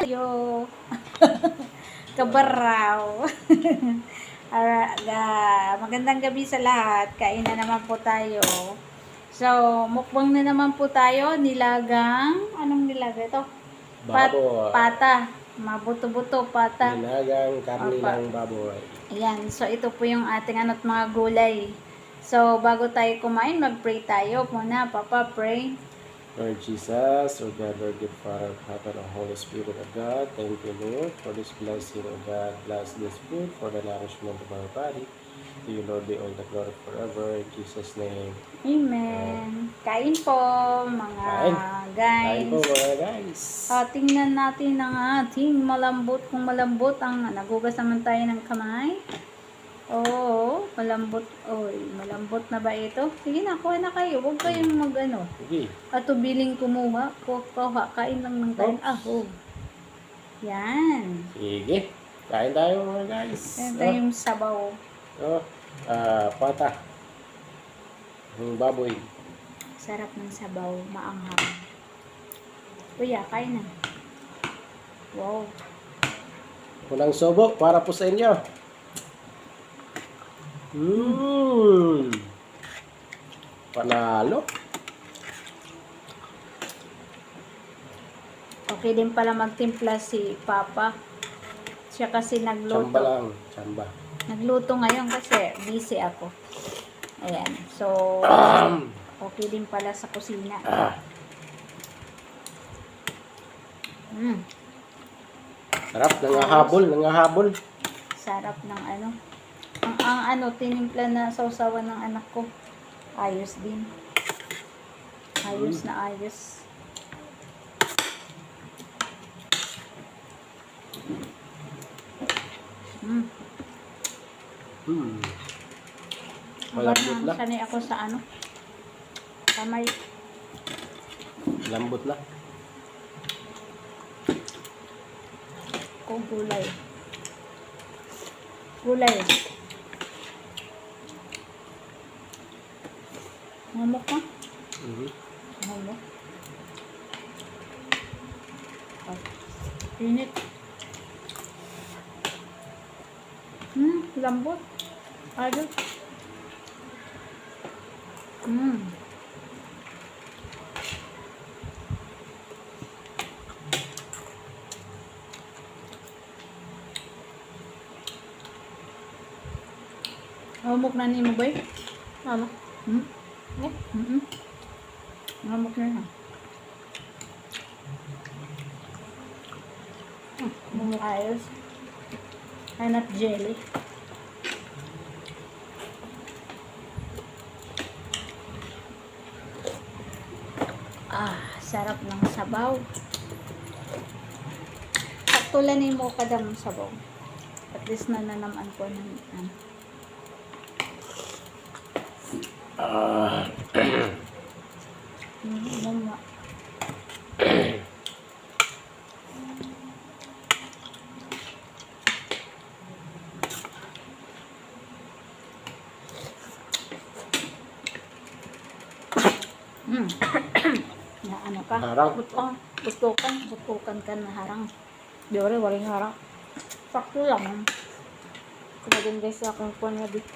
Yo. Kabaraw. Magandang gabi sa lahat. Kain na naman po tayo. So, mukbang na naman po tayo. Nilagang, anong nilaga ito? Baboy. Pata. Mabuto-buto, pata. Nilagang karni ng baboy. Ayan. So, ito po yung ating ano't mga gulay. So, bago tayo kumain, mag-pray tayo muna. Papa, pray. Lord Jesus, O God, Lord good Father, Father, and Holy Spirit of God, thank you, Lord, for this blessing, O God. Bless this food for the nourishment of our body. To you, Lord, be all the glory forever. In Jesus' name. Amen. Kain po, mga Kain guys. po, mga guys. Tingnan natin ang ating malambot. Kung malambot ang nagugas naman tayo ng kamay. Oo, malambot. Oy, malambot na ba ito? Sige na, kuha na kayo. Huwag kayong mag-ano. Sige. Atubiling kumuha. Kuha, kain lang ng kain. Yan. Sige. Kain tayo, mga guys. Yan tayong sabaw. Pata. Yung baboy. Sarap ng sabaw. Maanghang. Kuya, kain na. Wow. Unang subo para po sa inyo. Panalo. Okay din pala magtimpla si Papa. Siya kasi nagluto. Chamba lang. Chamba. Nagluto ngayon kasi busy ako. Ayan. So, okay din pala sa kusina. Sarap. Nangahabol. Sarap ng ano. Ang tinimpla na sausawan ng anak ko. Ayos din. Ayos na ayos. Malambot na. Sanay ako sa kamay. Lambot na. Gulay. Gulay. Ngamok ka? Ngamok. Init. Lambot. Ayos. Ngamok na ni mo ba? Ngamok. Ngamok na yun. Ngamok ayos. Hanap jelly. Sarap ng sabaw. Tulanin mo kadam sabaw. At least nananaman ko ng na ano ka? Harang. Butukan ka na harang. Di waring harang. Sakto lang. Kumagin guys akong kuha niya dito.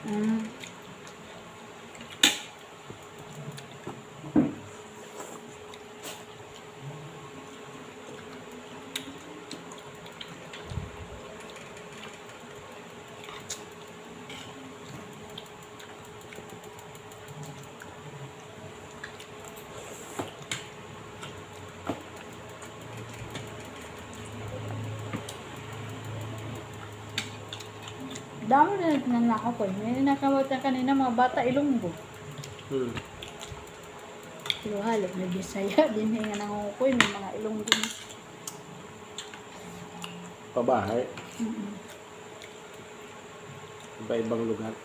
Dami na nagnanakaw ko. May nakawat na kanina mga bata Ilonggo. Pero halos may Bisaya din nga nangukuy. May mga Ilonggo. Pabahay. Iba-ibang lugar.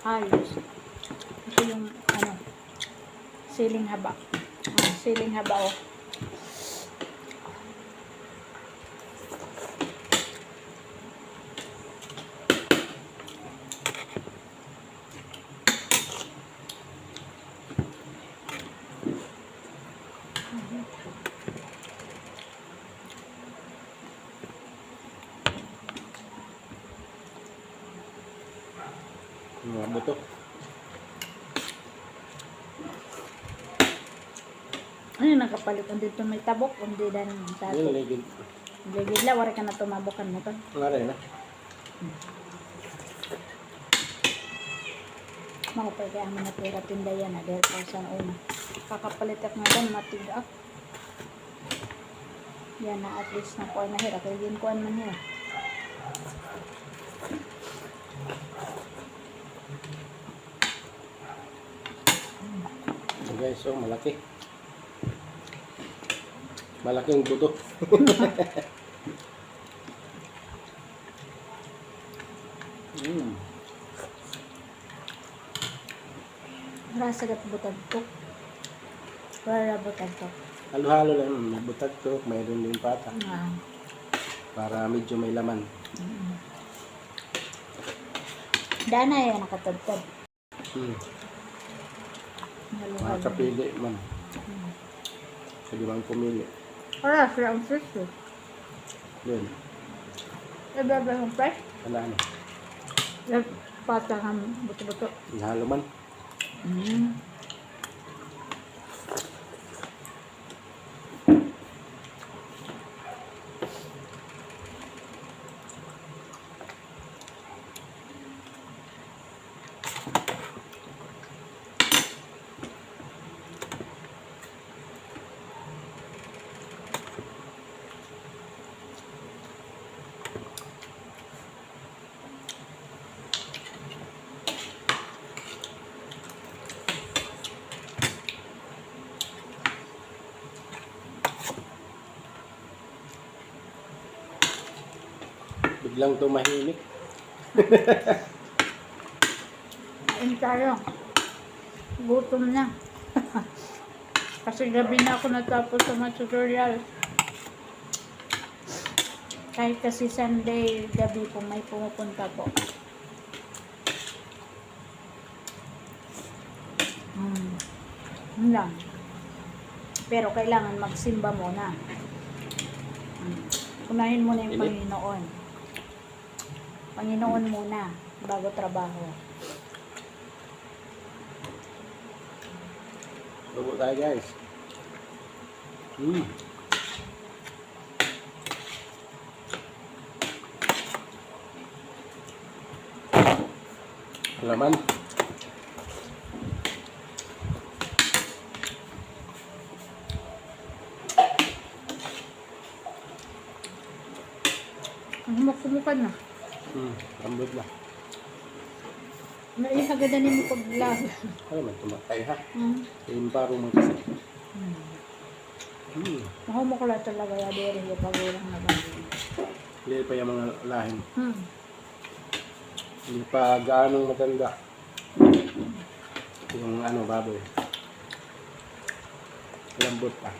Ayos. Ito yung siling haba. Siling haba oh. Mga buto. Ano nakapalit kung dito may tabok, kung di dan Yan, tato. ligid. Gigid la, wari ka na tumabokan mo to. Nga rin, ha? Makapal kaya mo na pera tinda yan na dahil pa sa una. Kakapalit ako nga doon, matiga. Yan na at least na po ay nahira. Kaya yun kuhan man hira. So guys, so malaki. Malaking buto. Mm. Rasa gat butag to. Para butag to. Halo-halo lang. May butag to, mayroon din pata. Ah. Para medyo may laman. Dana yan nakatagtag. Hmm. Halo-halo. Makakapili man. Pwede bang pumili. Para sila ang fresh to. Yun. Iba ba yung fresh? Ano? Pata ng buto-buto. Halo man. Biglang tumahimik. Kain tayo. Gutom na. Kasi gabi na ako natapos sa mga tutorial. Kahit kasi Sunday, gabi po may pumupunta po. Yun lang. Pero kailangan magsimba muna. Unahin muna yung Init. Panginoon. Panginoon muna, bago trabaho. Lubo tayo guys. Laman. Sumukan na. Rambut lah. Naihagadan mo paglag. Ay, man tumatay ha. Hmm. Imparo mo kasi. Ako mo kala talaga ya dere yung pagulang na bagay. Hindi pa yung mga lahin. Hmm. Hindi pa gaano maganda. Yung ano, baboy. Lambot pa.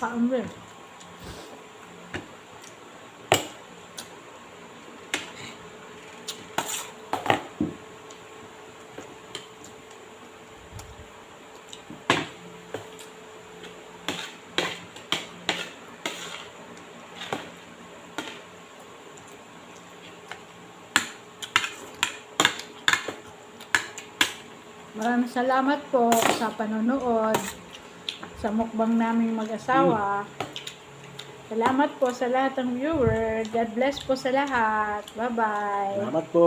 Kain rin. Maraming salamat po sa panonood sa mukbang naming mag-asawa. Salamat po sa lahat ng viewer. God bless po sa lahat. Bye-bye. Salamat po.